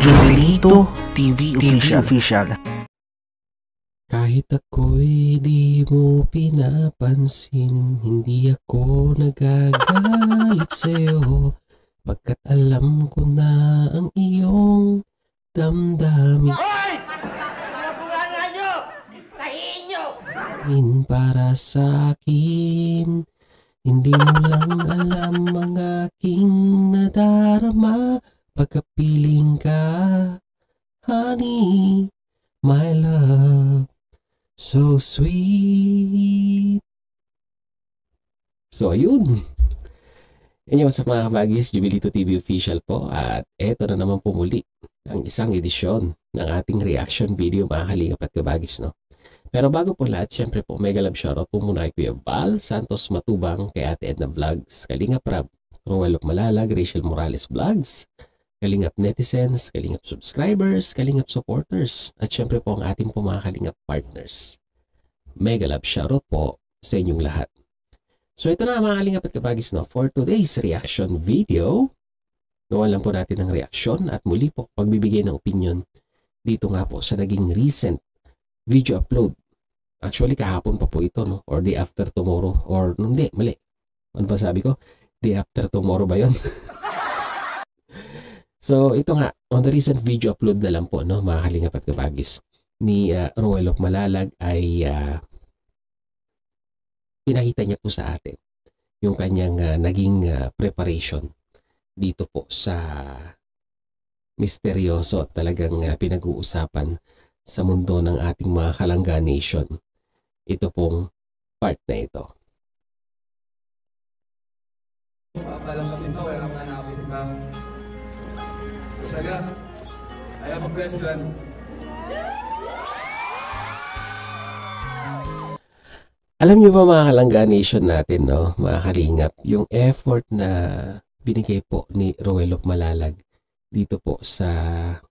Jubilito TV Official. Kahit ako'y di mo pinapansin, hindi ako nagagalit sa'yo, pagkat alam ko na ang iyong damdamin. Hoy! Mga bunganga nyo! Tahiin nyo! Para sa akin, hindi mo lang alam ang aking nadarama, pagkapiling ka, honey, my love, so sweet. So, ayun. Yan yung sa mga kabagis, Jubilito TV Official po. At eto na naman po muli ang isang edisyon ng ating reaction video, mga kalingap at kabagis, no? Pero bago po lahat, syempre po, mega love shoutout po muna kay Kuya Val Santos Matubang, kay Ate Edna Vlogs, Kalingap Rab, Roel Malalag, Rachel Morales Vlogs, Kalingap Netizens, Kalingap Subscribers, Kalingap Supporters, at syempre po ang ating po mga Kalingap Partners. Mega love shoutout po sa inyong lahat. So ito na mga Kalingap at kabagis, no, for today's reaction video. Gawa lang po natin ng reaction at muli po pagbibigay ng opinion dito nga po sa naging recent video upload. Actually kahapon pa po ito, no, or day after tomorrow, or hindi, mali. Ano ba sabi ko? Day after tomorrow ba yun? So ito nga, on the recent video upload na lang po, no, mga Kalingap at kabagis, ni Roel Malalag ay pinakita niya po sa atin yung kanyang naging preparation dito po sa misteryoso at talagang pinag-uusapan sa mundo ng ating mga Kalangga Nation. Ito pong part na ito. Papalang kasi ito, walang hanapin ka. Saga, I have a question. Alam niyo ba mga Kalangga Nation natin, no, mga kalingap, yung effort na binigay po ni Roel Malalag dito po sa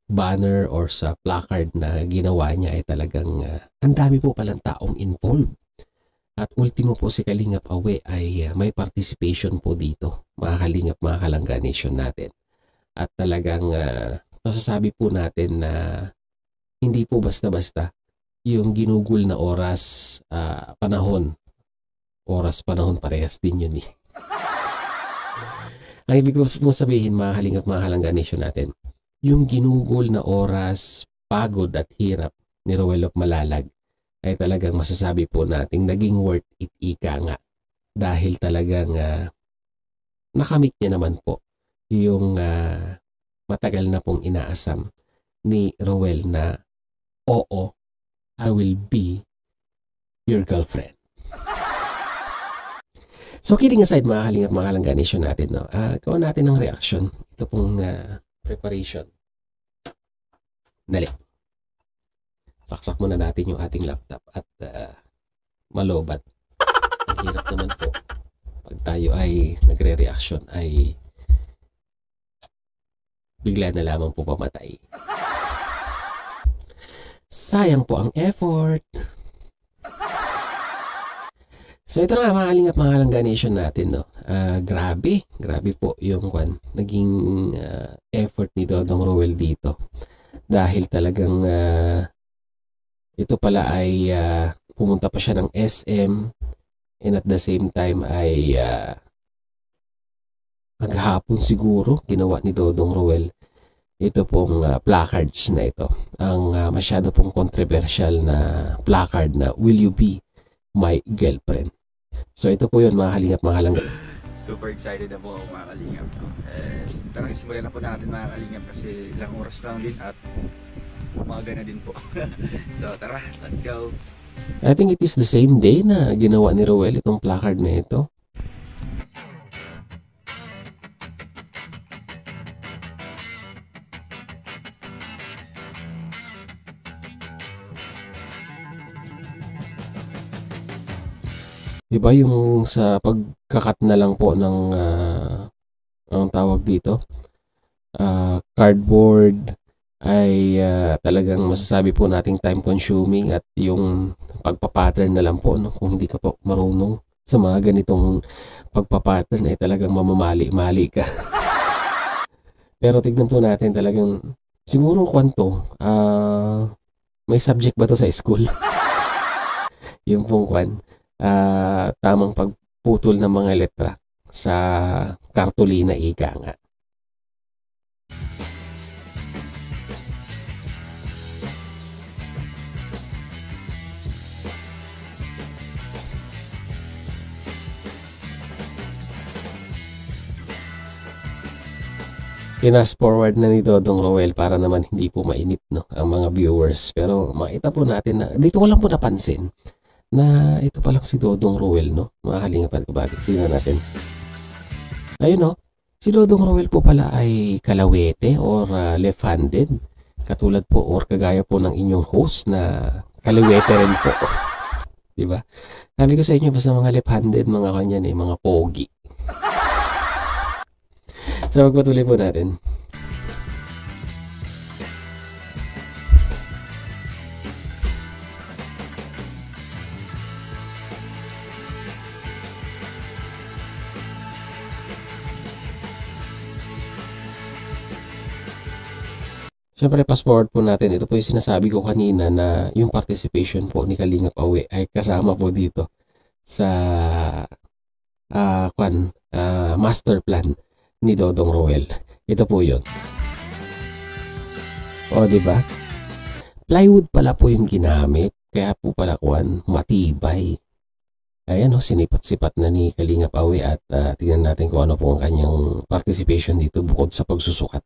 banner or sa placard na ginawa niya ay talagang ang dami po palang taong involved. At ultimo po si Kalingap Awe ay may participation po dito, mga kalingap, mga Kalangga Nation natin. At talagang masasabi po natin na hindi po basta-basta yung ginugol na oras, panahon. Oras-panahon parehas din yun eh. Ang ibig ko sabihin, mga kalingap, mga Kalangga Nation natin, yung ginugol na oras, pagod at hirap ni Roel Malalag ay talagang masasabi po nating naging worth it, ika nga. Dahil talagang nakamit niya naman po yung matagal na pong inaasam ni Roel na, oo, I will be your girlfriend. So kidding aside, mga kalingap, mga Kalangga Nation natin, no, gawin natin ng reaction. Ito pong preparation. Dali. Saksak muna natin yung ating laptop at malobat. Ang hirap naman po pag tayo ay nagre-reaction ay bigla na lamang po pamatay. Sayang po ang effort. So ito na mga kalingap, mga Kalangga Nation natin, no. Grabe po yung naging effort ni Dodong Roel dito. Dahil talagang ito pala ay pumunta pa siya ng SM and at the same time ay maghapon siguro ginawa ni Dodong Roel ito pong placards na ito. Ang masyado pong controversial na placard na "Will you be my girlfriend?" So ito po yun, mga kalingap, mga Kalangga. Super excited na po ako, mga kalingap ko. Tara, simulan na po natin, mga kalingap, kasi ilang oras lang din at umaga na din po. So tara, let's go. I think it is the same day na ginawa ni Roel itong placard na ito. Diba yung sa pagkakat na lang po ng anong tawag dito, cardboard ay talagang masasabi po nating time consuming, at yung pagpapattern na lang po, no, kung hindi ka po marunong sa mga ganitong pagpapattern ay talagang mamamali-mali ka. Pero tignan po natin, talagang Siguro kwanto, may subject ba to sa school? Yung pong tamang pagputol ng mga letra sa kartolina ika nga. Pinas forward na ni Dodong Roel para naman hindi po mainip no, ang mga viewers. Pero makita po natin na dito ko lang po napansin na ito pa lang si Dodong Roel no. Mga kalingap at kabagis. Tingnan natin. Ayun no. Si Dodong Roel po pala ay kalawete or left-handed. Katulad po or kagaya po ng inyong host na kalawete rin po. Diba? Sabi ko sa inyo basta mga left-handed mga kanyan mga pogi. So, magpatuloy po natin. Siyempre, fast forward po natin. Ito po yung sinasabi ko kanina na yung participation po ni Kalingap Awe ay kasama po dito sa master plan ni Dodong Roel. Ito po 'yon. O, di ba? Plywood pala po yung ginamit, kaya po pala matibay. Ayan sinipat-sipat na ni Kalingap Awe at tingnan natin kung ano po ang kanyang participation dito bukod sa pagsusukat.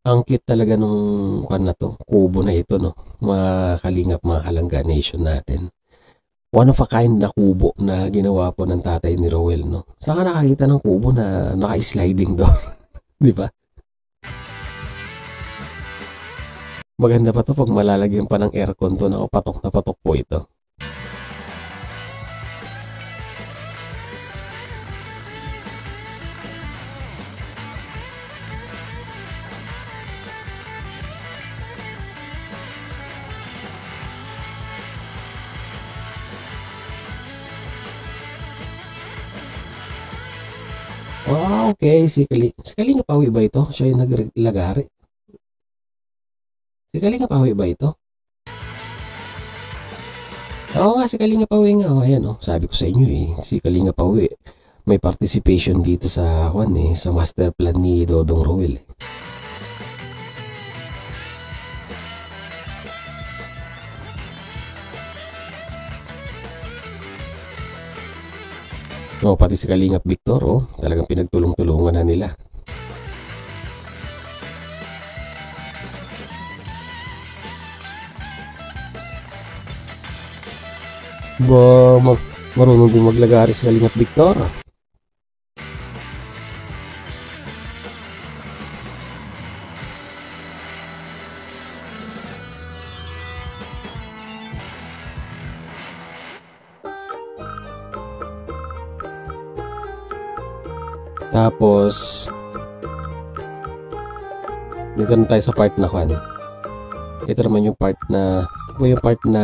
Ang cute talaga nung kubo na ito no. Mga Kalingap, mga Kalangga Nation natin. One of a kind na kubo na ginawa po ng tatay ni Roel, no? Saan ka nakakita ng kubo na naka-sliding door? Di ba? Maganda pa to pag malalagyan pa ng aircon to na patok na patok po ito. Wow, okay. Si Kalingap Awe ba ito? Siya yung naglagari. Si Kalingap Awe ba ito? Oo nga, si Kalingap Awe nga. Ayan sabi ko sa inyo si Kalingap Awe may participation dito sa sa master plan ni Dodong Roel. Pati si Kalingap Victor, talagang pinagtulong-tulungan na nila. Marunong din maglagari si Kalingap Victor. Tapos dito na tayo sa part na ito naman yung part na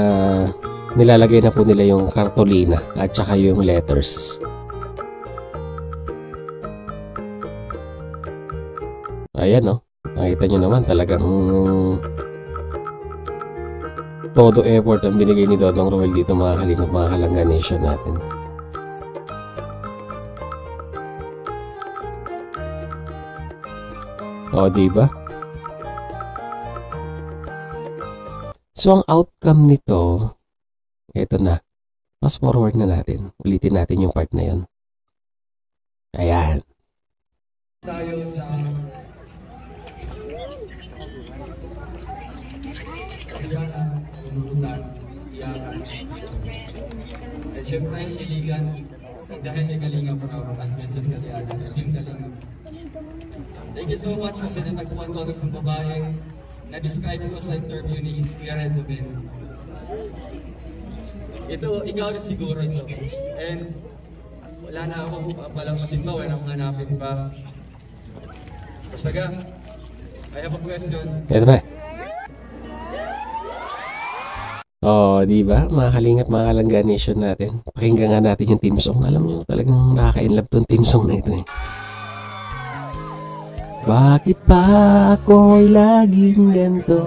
nilalagay na po nila yung kartolina at saka yung letters. Ayan nakita nyo naman talagang todo effort ang binigay ni Dodong Roel dito mga Kalingap, mga Kalangga Nation natin. Diba? So, ang outcome nito, ito na. Fast forward na natin. Ulitin natin yung part na yun. Ayan. Tayo sa kasiyahan, lumulutan, iyakan. At syempre, siligan, dahil may Kalingap at Vincent Kasiyahan sa Team Kalingap. Thank you so much kasi natagpuan ko isang babae na-describe ko sa interview ni Kuya Red Rubin. Ikaw rin siguro ito. And wala na ako palampasin pa, wala akong hanapin pa. Basaga, I have a question. Petre. Oh, di ba? Mga kalingap, mga kalangga nation natin. Pakinggan nga natin yung team song. Alam nyo, talagang nakaka-inlove tong team song na ito eh. Bakit pa ako'y laging ganito?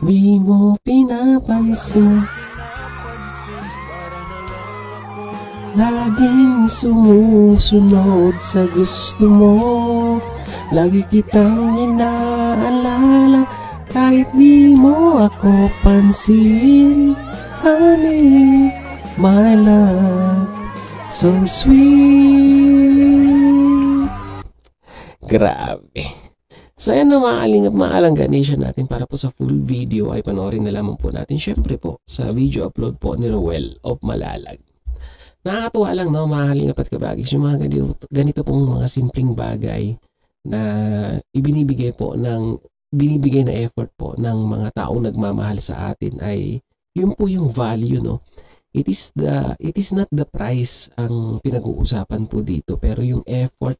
Di mo pinapansin. Laging sumusunod sa gusto mo. Lagi kitang inaalala kahit di mo ako pansin. Honey, my love, so sweet. Grabe. So ayan na mga kalingap, mga kalangga nation natin. Para po sa full video ay panoorin na lamang po natin. Syempre po sa video upload po ni Roel of Malalag. Nakakatuwa lang no mga kalingap at kabagis, yung mga ganito pong mga simpleng bagay na binibigay na effort po ng mga taong nagmamahal sa atin ay yun po yung value no. It is not the price ang pinag-uusapan po dito, pero yung effort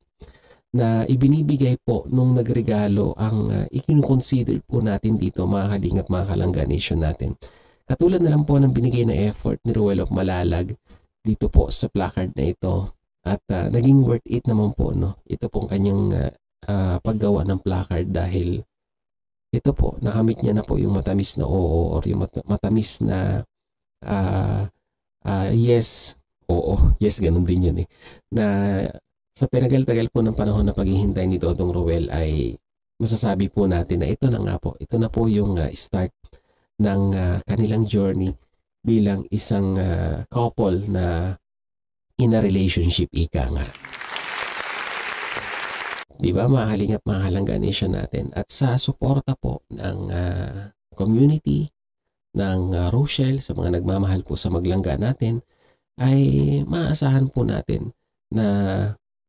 na ibinibigay po nung nagregalo ang ikinukonsider po natin dito mga kalingap, mga kalangga nation natin. Katulad na lang po ng binigay na effort ni Roel of Malalag dito po sa placard na ito, at naging worth it naman po no ito pong kanyang paggawa ng placard, dahil ito po nakamit niya na po yung matamis na oo or yung matamis na yes, oo, yes, ganun din yun eh, na sa tinagal-tagal po ng panahon na paghihintay ni Dodong Roel ay masasabi po natin na ito na nga po, ito na po yung start ng kanilang journey bilang isang couple na in a relationship, ika nga. Di ba mga kalingap, mga kalangga nation natin, at sa suporta po ng community ng Rochelle sa mga nagmamahal po sa maglangga natin, ay maasahan po natin na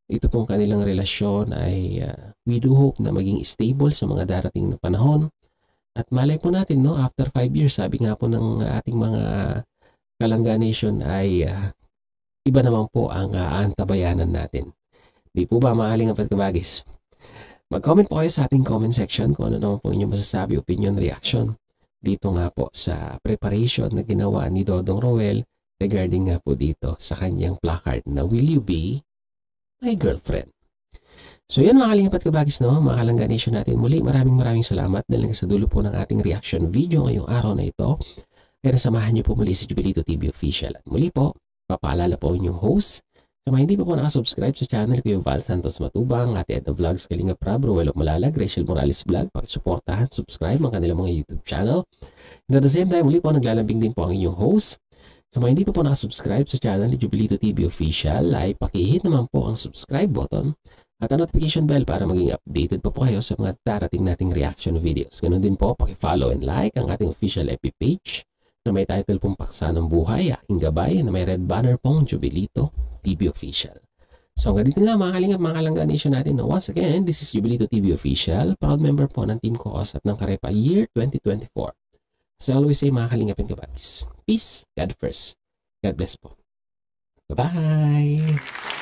ito pong kanilang relasyon ay we do hope na maging stable sa mga darating na panahon. At malay po natin no, after 5 years, sabi nga po ng ating mga kalangga nation, ay iba naman po ang antabayanan natin. Di po ba mga kalingap at kabagis? Mag-comment po kayo sa ating comment section kung ano naman po inyong masasabi, opinion, reaction dito nga po sa preparation na ginawa ni Dodong Roel regarding nga po dito sa kanyang placard na Will You Be My Girlfriend. So yan mga kalingap at kabagis no, mga kalangga nation natin, muli maraming salamat dahil sa dulo po ng ating reaction video ngayong araw na ito. Kaya nasamahan niyo po muli si Jubilito TV Official. At muli po, papaalala po inyong host. Sa mga hindi pa po nakasubscribe sa channel ko, yung Val Santos Matubang, Ate Edna Vlogs, Kalinga Prab, Roel of Malalag, Rachel Morales Vlog, pakisuportahan, subscribe ang kanilang mga YouTube channel. And at the same time, muli po naglalambing din po ang inyong host. Sa mga hindi pa po nakasubscribe sa channel ni Jubilito TV Official, ay pakihit naman po ang subscribe button at ang notification bell para maging updated po kayo sa mga darating nating reaction videos. Ganun din po, pakifollow and like ang ating official FB page na may title pong Paksa ng Buhay, Aking Gabay, na may red banner pong Jubilito TV Official. So hanggang dito lang mga kalingap, mga kalangga nation natin. Now, once again, this is Jubilito TV Official, proud member po ng Team Koosap ng Karepa Year 2024. So I always say mga kalingap and kabagis, peace, God first. God bless po. Bye-bye!